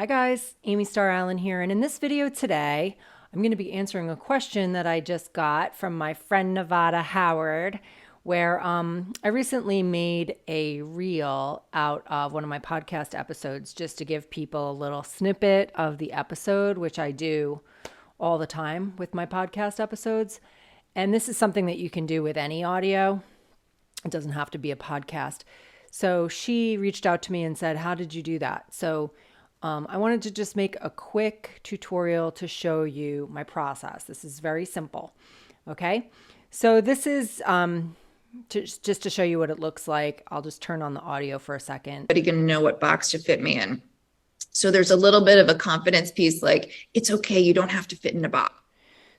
Hi guys, Amy Starr Allen here, and in this video today, I'm going to be answering a question that I just got from my friend Nevada Howard, where I recently made a reel out of one of my podcast episodes just to give people a little snippet of the episode, which I do all the time with my podcast episodes. And this is something that you can do with any audio. It doesn't have to be a podcast. So she reached out to me and said, how did you do that? So I wanted to just make a quick tutorial to show you my process. This is very simple. Okay. So this is just to show you what it looks like. I'll just turn on the audio for a second. But he can know what box to fit me in. So there's a little bit of a confidence piece, like, it's okay, you don't have to fit in a box.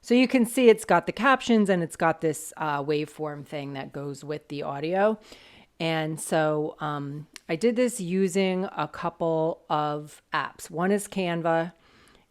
So you can see it's got the captions and it's got this waveform thing that goes with the audio. And so I did this using a couple of apps. One is Canva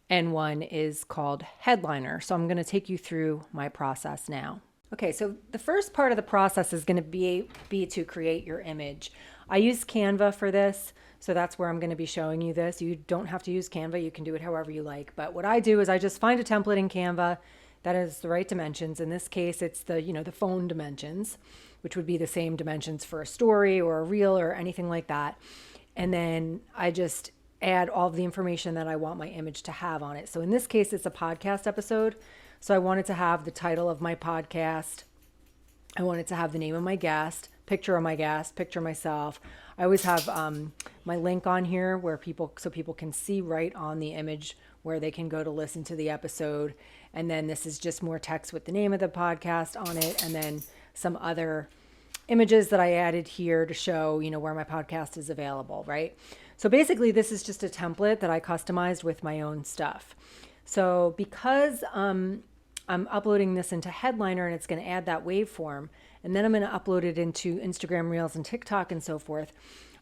and one is called Headliner. So I'm going to take you through my process now. Okay, so the first part of the process is going to be to create your image. I use Canva for this, so that's where I'm going to be showing you this. You don't have to use Canva. You can do it however you like. But what I do is I just find a template in Canva that is the right dimensions. In this case, it's the phone dimensions, which would be the same dimensions for a story or a reel or anything like that. And then I just add all of the information that I want my image to have on it. So in this case, it's a podcast episode. So I wanted to have the title of my podcast. I wanted to have the name of my guest, picture of my guest, picture of myself. I always have my link on here so people can see right on the image where they can go to listen to the episode. And then this is just more text with the name of the podcast on it. And then some other images that I added here to show, where my podcast is available, right? So basically this is just a template that I customized with my own stuff. So because I'm uploading this into Headliner and it's going to add that waveform, and then I'm going to upload it into Instagram Reels and TikTok and so forth,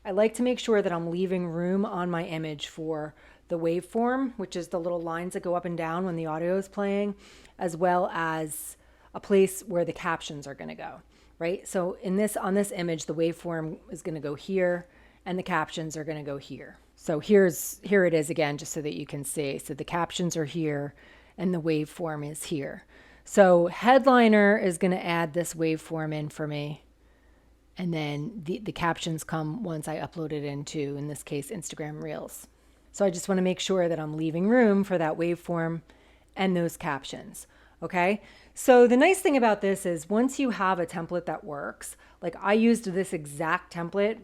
I like to make sure that I'm leaving room on my image for the waveform, which is the little lines that go up and down when the audio is playing, as well as a place where the captions are going to go, right? So on this image, the waveform is going to go here and the captions are going to go here. So here it is again, just so that you can see. So the captions are here and the waveform is here. So Headliner is going to add this waveform in for me. And then the captions come once I upload it into, in this case, Instagram Reels. So I just want to make sure that I'm leaving room for that waveform and those captions. Okay. So the nice thing about this is once you have a template that works, like I used this exact template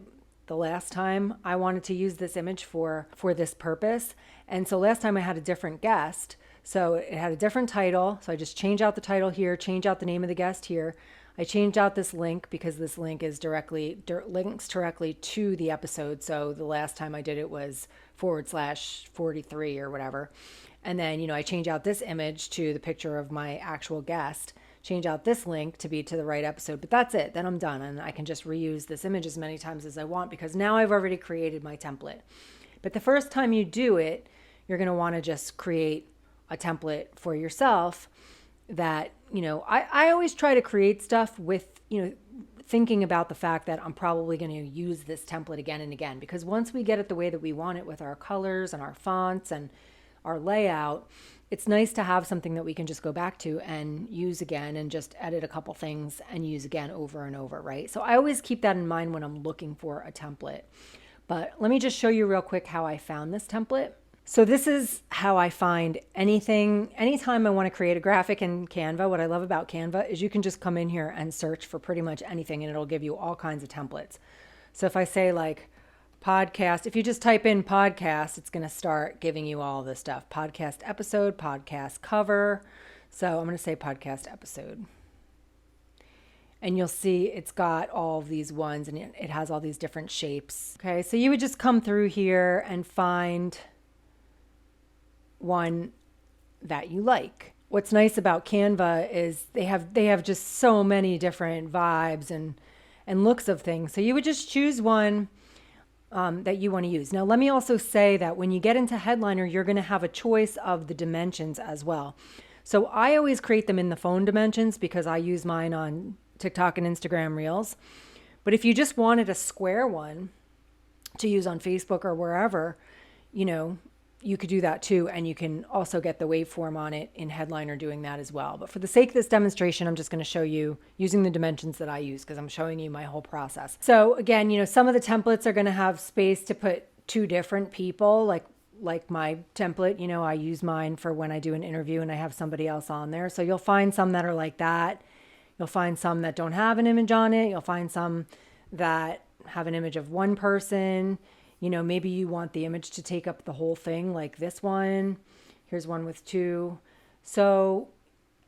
the last time I wanted to use this image for this purpose. And so last time I had a different guest. So it had a different title. So I just change out the title here, change out the name of the guest here. I changed out this link because this link is links directly to the episode. So the last time I did it was /43 or whatever. And then, I change out this image to the picture of my actual guest, change out this link to be to the right episode, but that's it. Then I'm done and I can just reuse this image as many times as I want because now I've already created my template. But the first time you do it, you're going to want to just create a template for yourself that, I always try to create stuff with, thinking about the fact that I'm probably going to use this template again and again, because once we get it the way that we want it with our colors and our fonts and our layout, it's nice to have something that we can just go back to and use again and just edit a couple things and use again over and over, right? So I always keep that in mind when I'm looking for a template. But let me just show you real quick how I found this template. So this is how I find anytime I want to create a graphic in Canva. What I love about Canva is you can just come in here and search for pretty much anything and it'll give you all kinds of templates. So if I say like podcast, if you just type in podcast, it's going to start giving you all this stuff. Podcast episode, podcast cover. So I'm going to say podcast episode. And you'll see it's got all of these ones and it has all these different shapes. Okay, so you would just come through here and find one that you like. What's nice about Canva is they have just so many different vibes and looks of things. So you would just choose one that you want to use. Now, let me also say that when you get into Headliner, you're going to have a choice of the dimensions as well. So I always create them in the phone dimensions because I use mine on TikTok and Instagram Reels. But if you just wanted a square one to use on Facebook or wherever, you could do that too. And you can also get the waveform on it in Headliner doing that as well. But for the sake of this demonstration, I'm just going to show you using the dimensions that I use because I'm showing you my whole process. So again, some of the templates are going to have space to put two different people, like my template, I use mine for when I do an interview and I have somebody else on there. So you'll find some that are like that. You'll find some that don't have an image on it. You'll find some that have an image of one person. Maybe you want the image to take up the whole thing, like this one. Here's one with two. So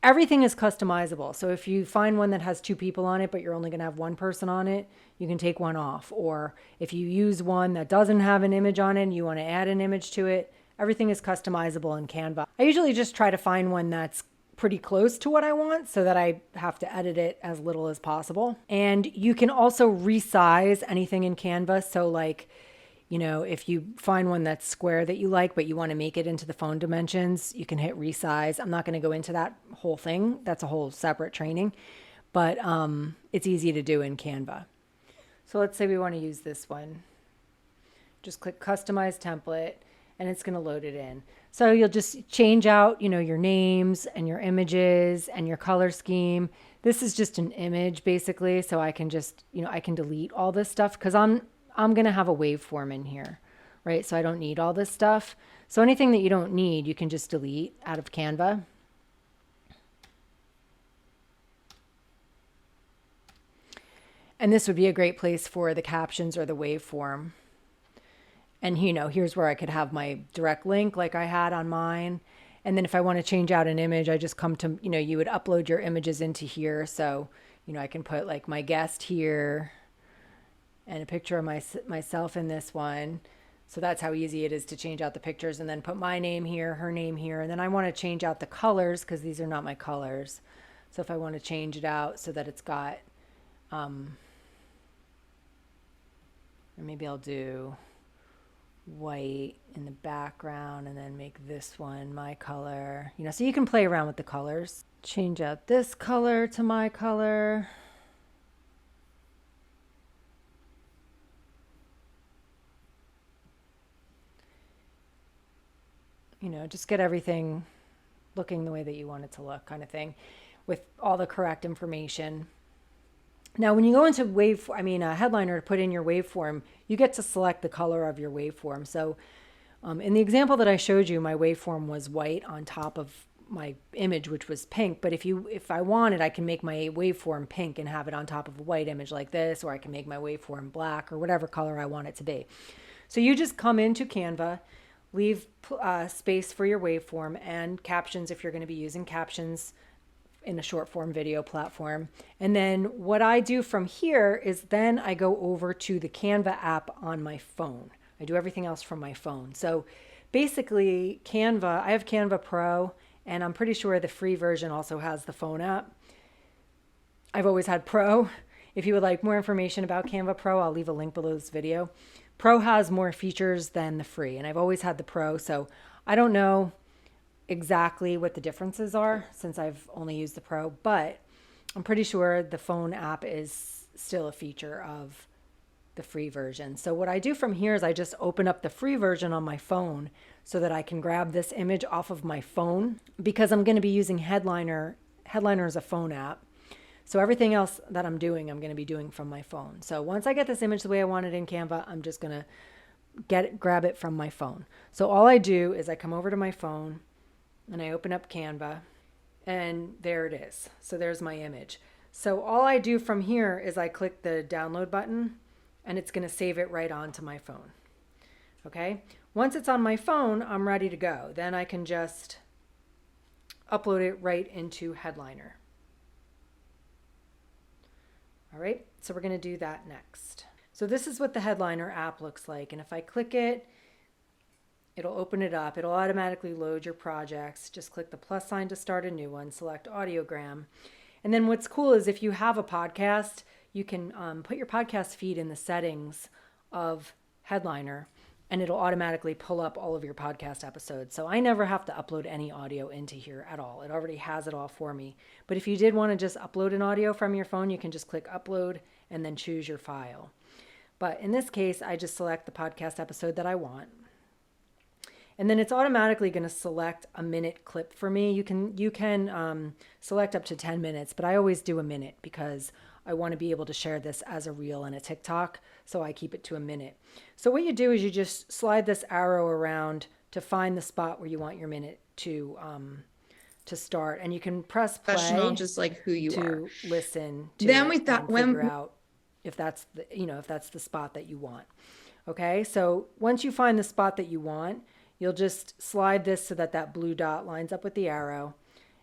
everything is customizable. So if you find one that has two people on it, but you're only going to have one person on it, you can take one off. Or if you use one that doesn't have an image on it and you want to add an image to it, everything is customizable in Canva. I usually just try to find one that's pretty close to what I want so that I have to edit it as little as possible. And you can also resize anything in Canva. So if you find one that's square that you like, but you want to make it into the phone dimensions, you can hit resize. I'm not going to go into that whole thing. That's a whole separate training, but it's easy to do in Canva. So let's say we want to use this one. Just click customize template and it's going to load it in. So you'll just change out, your names and your images and your color scheme. This is just an image basically. So I can just, I can delete all this stuff because I'm going to have a waveform in here, right? So I don't need all this stuff. So anything that you don't need, you can just delete out of Canva. And this would be a great place for the captions or the waveform. And here's where I could have my direct link like I had on mine. And then if I want to change out an image, I just come to, you would upload your images into here. So, I can put like my guest here and a picture of myself in this one. So that's how easy it is to change out the pictures, and then put my name here, her name here. And then I want to change out the colors because these are not my colors. So if I want to change it out so that it's got, or maybe I'll do white in the background and then make this one my color, so you can play around with the colors. Change out this color to my color. Just get everything looking the way that you want it to look, kind of thing, with all the correct information. Now, when you go into Headliner to put in your waveform, you get to select the color of your waveform. So in the example that I showed you, my waveform was white on top of my image, which was pink. But if I wanted, I can make my waveform pink and have it on top of a white image like this, or I can make my waveform black or whatever color I want it to be. So you just come into Canva, leave space for your waveform and captions if you're going to be using captions in a short form video platform. And then what I do from here is then I go over to the Canva app on my phone. I do everything else from my phone. So basically Canva, I have Canva Pro, and I'm pretty sure the free version also has the phone app. I've always had Pro. If you would like more information about Canva Pro, I'll leave a link below this video. Pro has more features than the free, and I've always had the Pro, so I don't know exactly what the differences are since I've only used the Pro, but I'm pretty sure the phone app is still a feature of the free version. So what I do from here is I just open up the free version on my phone so that I can grab this image off of my phone, because I'm going to be using Headliner. Headliner is a phone app. So everything else that I'm doing, I'm going to be doing from my phone. So once I get this image the way I want it in Canva, I'm just going to grab it from my phone. So all I do is I come over to my phone and I open up Canva, and there it is. So there's my image. So all I do from here is I click the download button, and it's going to save it right onto my phone. Okay. Once it's on my phone, I'm ready to go. Then I can just upload it right into Headliner. All right, so we're going to do that next. So this is what the Headliner app looks like. And if I click it, it'll open it up. It'll automatically load your projects. Just click the plus sign to start a new one, select Audiogram. And then what's cool is if you have a podcast, you can put your podcast feed in the settings of Headliner, and it'll automatically pull up all of your podcast episodes. So I never have to upload any audio into here at all. It already has it all for me. But if you did want to just upload an audio from your phone, you can just click upload and then choose your file. But in this case, I just select the podcast episode that I want. And then it's automatically going to select a minute clip for me. You can select up to 10 minutes, but I always do a minute because I want to be able to share this as a reel and a TikTok. So I keep it to a minute. So what you do is you just slide this arrow around to find the spot where you want your minute to start, and you can press play just like who you are. to listen to Then it we thought and figure out if that's the, if that's the spot that you want. Okay, so once you find the spot that you want, you'll just slide this so that that blue dot lines up with the arrow,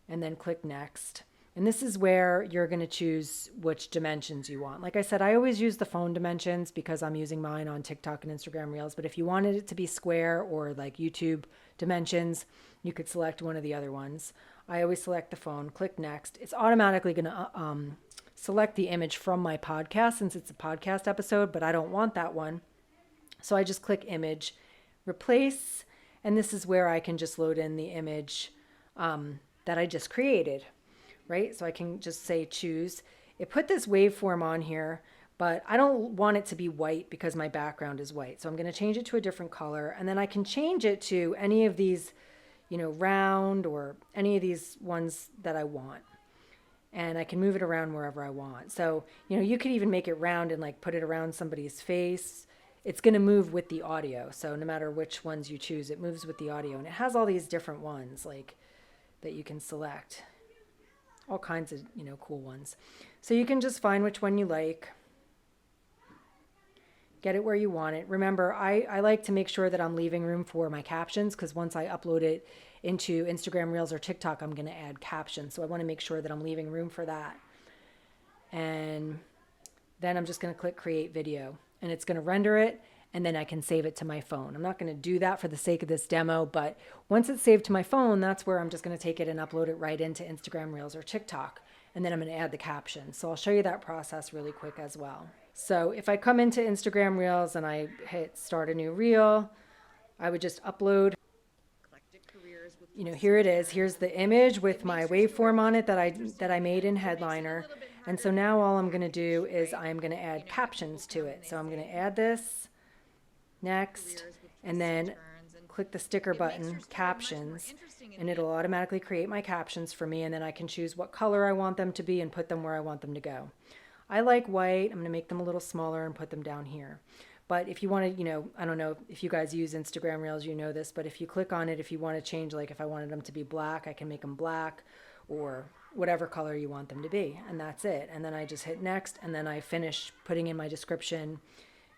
and then click next. And this is where you're going to choose which dimensions you want. Like I said, I always use the phone dimensions because I'm using mine on TikTok and Instagram Reels. But if you wanted it to be square or like YouTube dimensions, you could select one of the other ones. I always select the phone, click next. It's automatically going to select the image from my podcast since it's a podcast episode, but I don't want that one. So I just click image, replace, and this is where I can just load in the image that I just created. Right? So I can just say choose. It put this waveform on here, but I don't want it to be white because my background is white. So I'm going to change it to a different color, and then I can change it to any of these, round or any of these ones that I want. And I can move it around wherever I want. So, you could even make it round and like put it around somebody's face. It's going to move with the audio. So no matter which ones you choose, it moves with the audio. And it has all these different ones like that you can select. All kinds of, cool ones. So you can just find which one you like. Get it where you want it. Remember, I like to make sure that I'm leaving room for my captions because once I upload it into Instagram Reels or TikTok, I'm going to add captions. So I want to make sure that I'm leaving room for that. And then I'm just going to click create video and it's going to render it. And then I can save it to my phone. I'm not going to do that for the sake of this demo, but once it's saved to my phone, that's where I'm just going to take it and upload it right into Instagram Reels or TikTok. And then I'm going to add the captions. So I'll show you that process really quick as well. So if I come into Instagram Reels and I hit start a new reel, I would just upload. Here it is. Here's the image with my waveform on it that I made in Headliner. And so now all I'm going to do is I'm going to add captions to it. So I'm going to add this. Next, and then click the sticker button, captions, and it'll automatically create my captions for me, and then I can choose what color I want them to be and put them where I want them to go. I like white. I'm going to make them a little smaller and put them down here. But if you want to, I don't know if you guys use Instagram Reels, you know this, but if you click on it, if you want to change, like if I wanted them to be black, I can make them black or whatever color you want them to be, and that's it. And then I just hit next, and then I finish putting in my description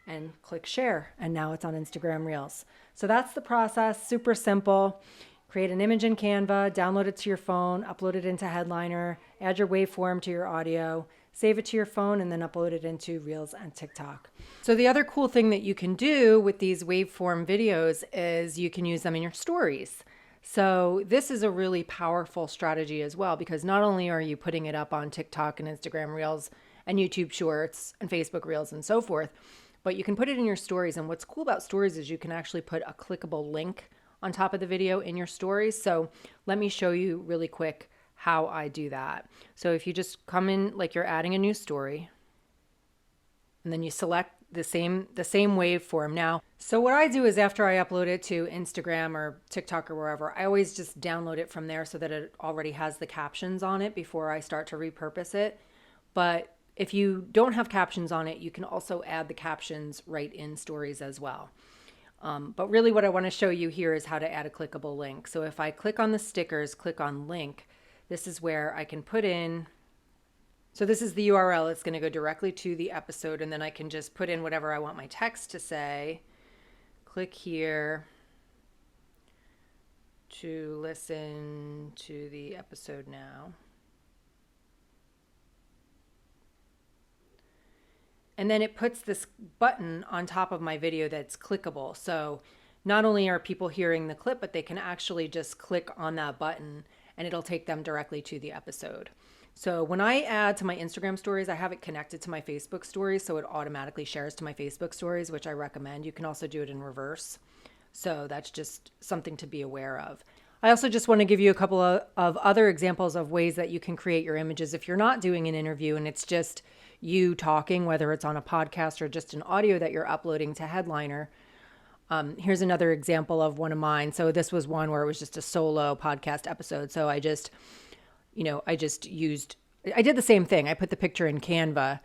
and click share, and now it's on Instagram Reels. So that's the process, super simple. Create an image in Canva, download it to your phone, upload it into Headliner, add your waveform to your audio, save it to your phone, and then upload it into Reels and TikTok. So the other cool thing that you can do with these waveform videos is you can use them in your stories. So this is a really powerful strategy as well, because not only are you putting it up on TikTok and Instagram Reels and YouTube Shorts and Facebook Reels and so forth, but you can put it in your stories. And what's cool about stories is you can actually put a clickable link on top of the video in your stories. So let me show you really quick how I do that. So if you just come in, like you're adding a new story, and then you select the same waveform. Now, so what I do is after I upload it to Instagram or TikTok or wherever, I always just download it from there so that it already has the captions on it before I start to repurpose it. But if you don't have captions on it, you can also add the captions right in stories as well. But really what I want to show you here is how to add a clickable link. So if I click on the stickers, click on link, this is where I can put in, so this is the URL. It's going to go directly to the episode, and then I can just put in whatever I want my text to say. Click here to listen to the episode now. And then it puts this button on top of my video that's clickable. So not only are people hearing the clip, but they can actually just click on that button and it'll take them directly to the episode. So when I add to my Instagram stories, I have it connected to my Facebook stories, so it automatically shares to my Facebook stories, which I recommend. You can also do it in reverse. So that's just something to be aware of. I also just want to give you a couple of other examples of ways that you can create your images if you're not doing an interview and it's just you talking, whether it's on a podcast or just an audio that you're uploading to Headliner. Here's another example of one of mine. So this was one where it was just a solo podcast episode. So I just I did the same thing. I put the picture in Canva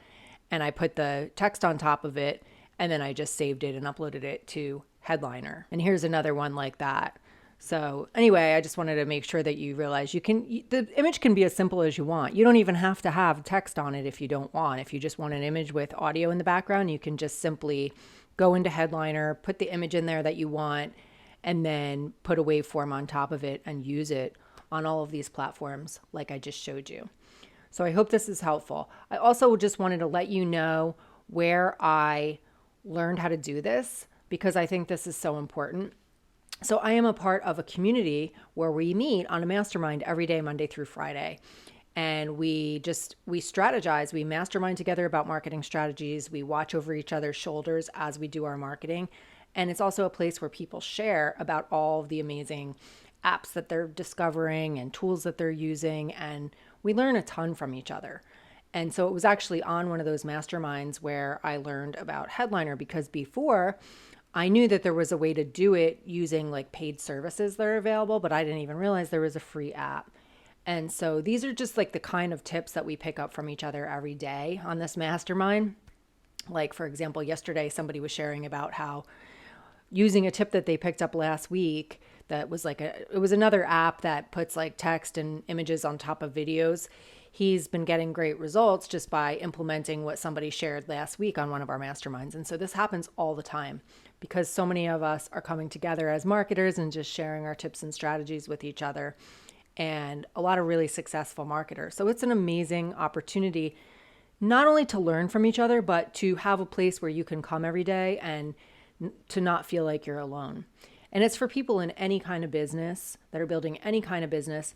and I put the text on top of it, and then I just saved it and uploaded it to Headliner. And here's another one like that. So anyway, I just wanted to make sure that you realize the image can be as simple as you want. You don't even have to have text on it if you don't want. If you just want an image with audio in the background, you can just simply go into Headliner, put the image in there that you want, and then put a waveform on top of it and use it on all of these platforms like I just showed you. So I hope this is helpful. I also just wanted to let you know where I learned how to do this, because I think this is so important. So I am a part of a community where we meet on a mastermind every day, Monday through Friday. And we strategize, we mastermind together about marketing strategies. We watch over each other's shoulders as we do our marketing. And it's also a place where people share about all of the amazing apps that they're discovering and tools that they're using. And we learn a ton from each other. And so it was actually on one of those masterminds where I learned about Headliner, because before I knew that there was a way to do it using like paid services that are available, but I didn't even realize there was a free app. And so these are just like the kind of tips that we pick up from each other every day on this mastermind. Like, for example, yesterday somebody was sharing about how using a tip that they picked up last week that was it was another app that puts like text and images on top of videos. He's been getting great results just by implementing what somebody shared last week on one of our masterminds. And so this happens all the time because so many of us are coming together as marketers and just sharing our tips and strategies with each other, and a lot of really successful marketers. So it's an amazing opportunity not only to learn from each other, but to have a place where you can come every day and to not feel like you're alone. And it's for people in any kind of business that are building any kind of business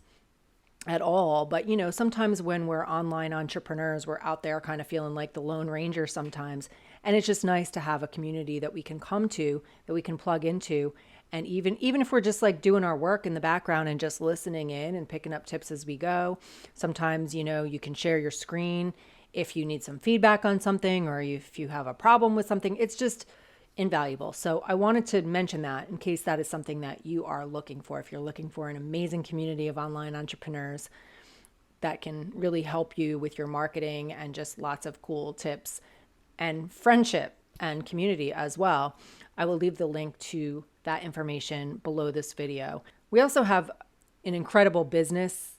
at all. But, sometimes when we're online entrepreneurs, we're out there kind of feeling like the Lone Ranger sometimes. And it's just nice to have a community that we can come to, that we can plug into. And even if we're just like doing our work in the background and just listening in and picking up tips as we go, sometimes, you can share your screen if you need some feedback on something, or if you have a problem with something. It's just invaluable. So I wanted to mention that in case that is something that you are looking for. If you're looking for an amazing community of online entrepreneurs that can really help you with your marketing and just lots of cool tips and friendship and community as well, I will leave the link to that information below this video. We also have an incredible business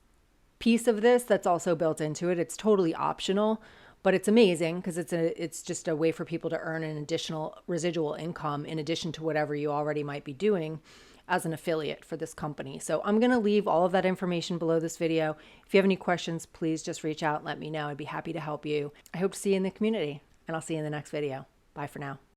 piece of this that's also built into it. It's totally optional, but it's amazing because it's just a way for people to earn an additional residual income in addition to whatever you already might be doing as an affiliate for this company. So I'm going to leave all of that information below this video. If you have any questions, please just reach out and let me know. I'd be happy to help you. I hope to see you in the community, and I'll see you in the next video. Bye for now.